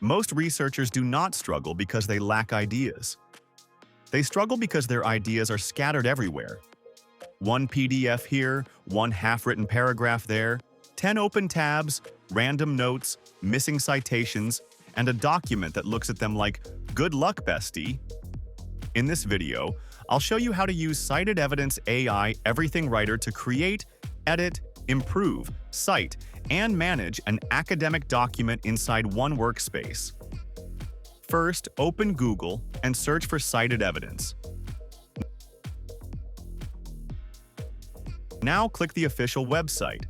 Most researchers do not struggle because they lack ideas. They struggle because their ideas are scattered everywhere. One PDF here, one half-written paragraph there, 10 open tabs, random notes, missing citations, and a document that looks at them like, "Good luck, bestie." In this video, I'll show you how to use CitedEvidence AI Everything Writer to create, edit, improve, cite, and manage an academic document inside one workspace. First, open Google and search for CitedEvidence. Now click the official website.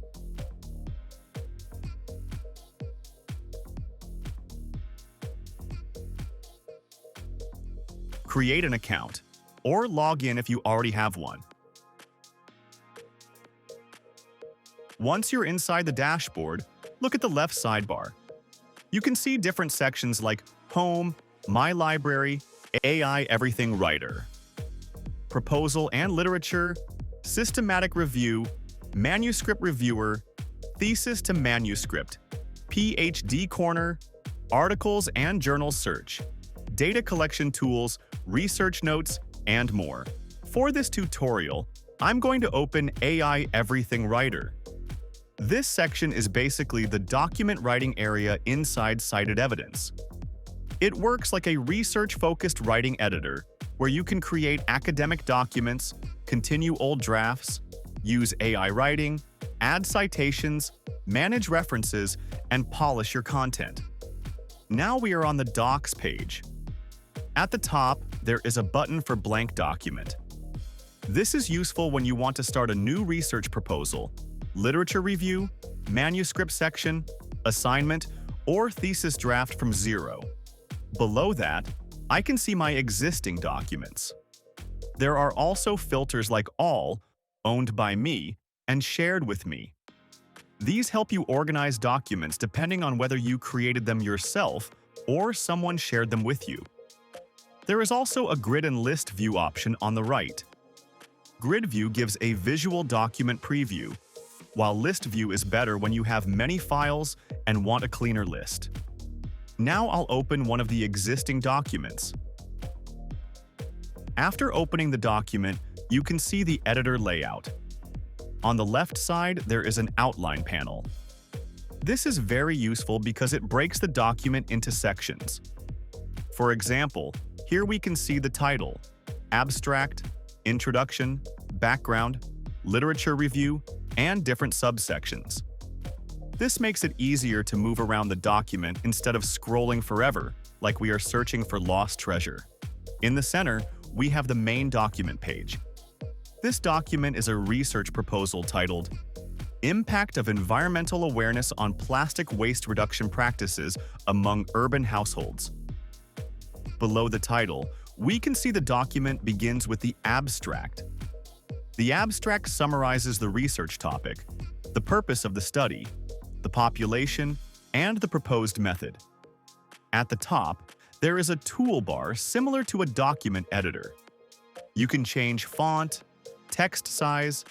Create an account, or log in if you already have one. Once you're inside the dashboard, look at the left sidebar. You can see different sections like Home, My Library, AI Everything Writer, Proposal and Literature, Systematic Review, Manuscript Reviewer, Thesis to Manuscript, PhD Corner, Articles and Journal Search, Data Collection Tools, Research Notes, and more. For this tutorial, I'm going to open AI Everything Writer. This section is basically the document writing area inside CitedEvidence. It works like a research-focused writing editor, where you can create academic documents, continue old drafts, use AI writing, add citations, manage references, and polish your content. Now we are on the Docs page. At the top, there is a button for Blank Document. This is useful when you want to start a new research proposal, literature review, manuscript section, assignment, or thesis draft from zero. Below that, I can see my existing documents. There are also filters like All, Owned by Me, and Shared with Me. These help you organize documents depending on whether you created them yourself or someone shared them with you. There is also a Grid and List View option on the right. Grid View gives a visual document preview, while List View is better when you have many files and want a cleaner list. Now I'll open one of the existing documents. After opening the document, you can see the editor layout. On the left side, there is an outline panel. This is very useful because it breaks the document into sections. For example, here we can see the title, Abstract, Introduction, Background, Literature Review, and different subsections. This makes it easier to move around the document instead of scrolling forever, like we are searching for lost treasure. In the center, we have the main document page. This document is a research proposal titled, Impact of Environmental Awareness on Plastic Waste Reduction Practices Among Urban Households. Below the title, we can see the document begins with the abstract. The abstract summarizes the research topic, the purpose of the study, the population, and the proposed method. At the top, there is a toolbar similar to a document editor. You can change font, text size,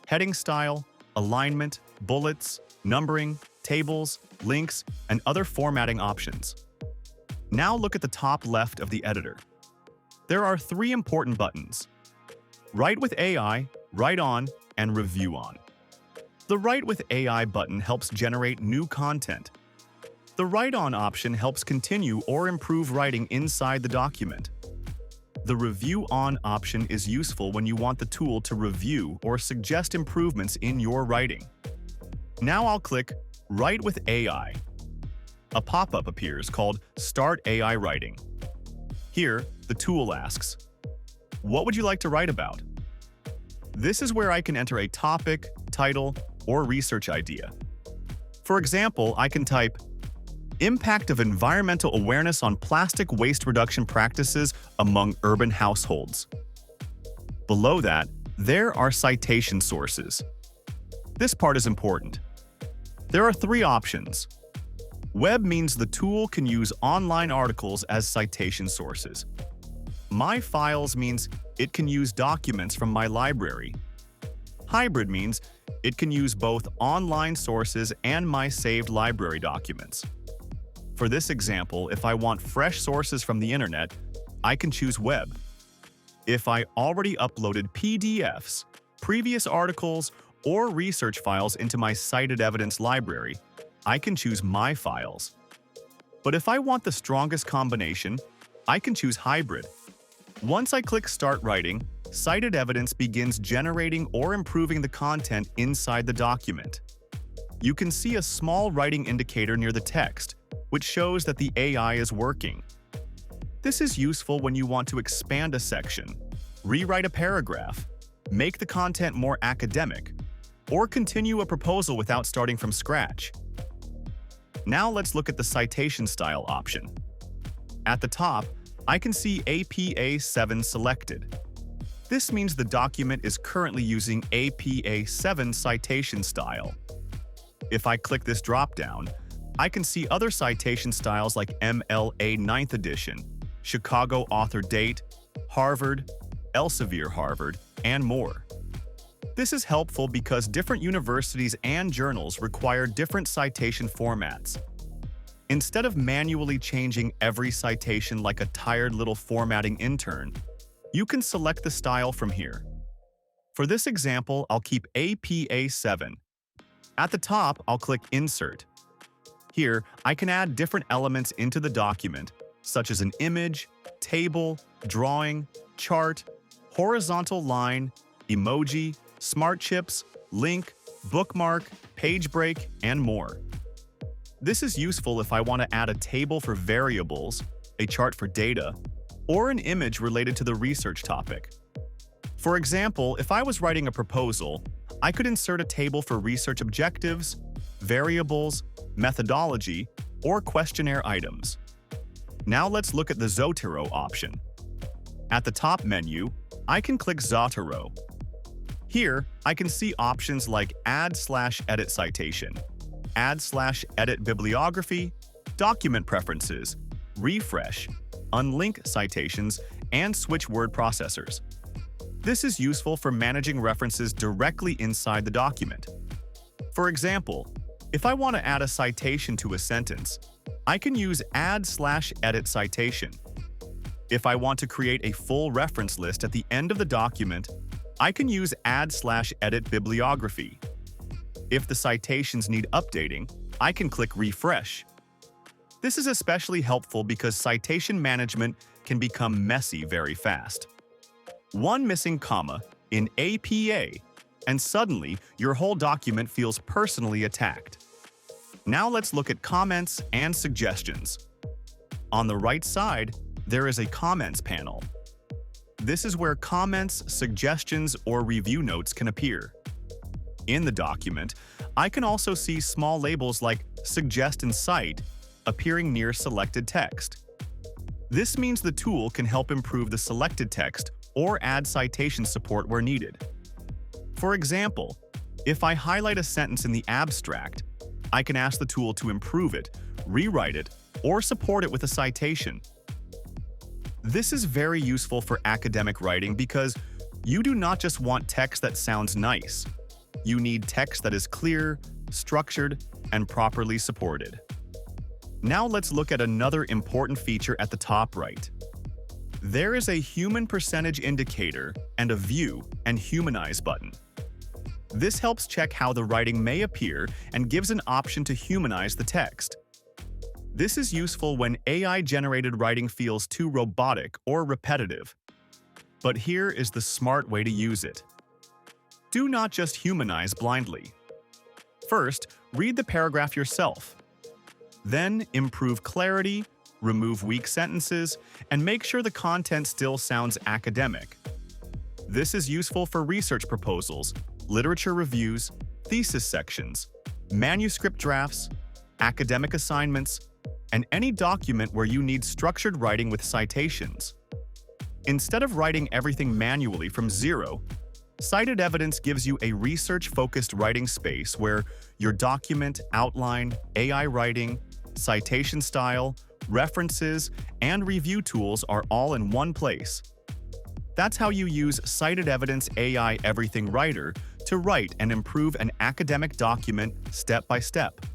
heading style, alignment, bullets, numbering, tables, links, and other formatting options. Now look at the top left of the editor. There are three important buttons: Write with AI, Write On, and Review On. The Write with AI button helps generate new content. The Write On option helps continue or improve writing inside the document. The Review On option is useful when you want the tool to review or suggest improvements in your writing. Now I'll click Write with AI. A pop-up appears called Start AI Writing. Here, the tool asks, "What would you like to write about?" This is where I can enter a topic, title, or research idea. For example, I can type, Impact of Environmental Awareness on Plastic Waste Reduction Practices Among Urban Households. Below that, there are citation sources. This part is important. There are three options. Web means the tool can use online articles as citation sources. My Files means it can use documents from my library. Hybrid means it can use both online sources and my saved library documents. For this example, if I want fresh sources from the internet, I can choose Web. If I already uploaded PDFs, previous articles, or research files into my CitedEvidence library, I can choose My Files. But if I want the strongest combination, I can choose Hybrid. Once I click Start Writing, CitedEvidence begins generating or improving the content inside the document. You can see a small writing indicator near the text, which shows that the AI is working. This is useful when you want to expand a section, rewrite a paragraph, make the content more academic, or continue a proposal without starting from scratch. Now let's look at the citation style option. At the top, I can see APA 7 selected. This means the document is currently using APA 7 citation style. If I click this drop-down, I can see other citation styles like MLA 9th edition, Chicago author date, Harvard, Elsevier Harvard, and more. This is helpful because different universities and journals require different citation formats. Instead of manually changing every citation like a tired little formatting intern, you can select the style from here. For this example, I'll keep APA 7. At the top, I'll click Insert. Here, I can add different elements into the document, such as an image, table, drawing, chart, horizontal line, emoji, smart chips, link, bookmark, page break, and more. This is useful if I want to add a table for variables, a chart for data, or an image related to the research topic. For example, if I was writing a proposal, I could insert a table for research objectives, variables, methodology, or questionnaire items. Now let's look at the Zotero option. At the top menu, I can click Zotero. Here, I can see options like Add/Edit Citation, Add/Edit Bibliography, Document Preferences, Refresh, Unlink Citations, and Switch Word Processors. This is useful for managing references directly inside the document. For example, if I want to add a citation to a sentence, I can use Add/Edit Citation. If I want to create a full reference list at the end of the document, I can use Add/Edit Bibliography. If the citations need updating, I can click Refresh. This is especially helpful because citation management can become messy very fast. One missing comma in APA, and suddenly your whole document feels personally attacked. Now let's look at comments and suggestions. On the right side, there is a comments panel. This is where comments, suggestions, or review notes can appear. In the document, I can also see small labels like Suggest and Cite appearing near selected text. This means the tool can help improve the selected text or add citation support where needed. For example, if I highlight a sentence in the abstract, I can ask the tool to improve it, rewrite it, or support it with a citation. This is very useful for academic writing because you do not just want text that sounds nice. You need text that is clear, structured, and properly supported. Now let's look at another important feature at the top right. There is a human percentage indicator and a View and Humanize button. This helps check how the writing may appear and gives an option to humanize the text. This is useful when AI-generated writing feels too robotic or repetitive. But here is the smart way to use it. Do not just humanize blindly. First, read the paragraph yourself. Then, improve clarity, remove weak sentences, and make sure the content still sounds academic. This is useful for research proposals, literature reviews, thesis sections, manuscript drafts, academic assignments, and any document where you need structured writing with citations. Instead of writing everything manually from zero, CitedEvidence gives you a research-focused writing space where your document, outline, AI writing, citation style, references, and review tools are all in one place. That's how you use CitedEvidence AI Everything Writer to write and improve an academic document step by step.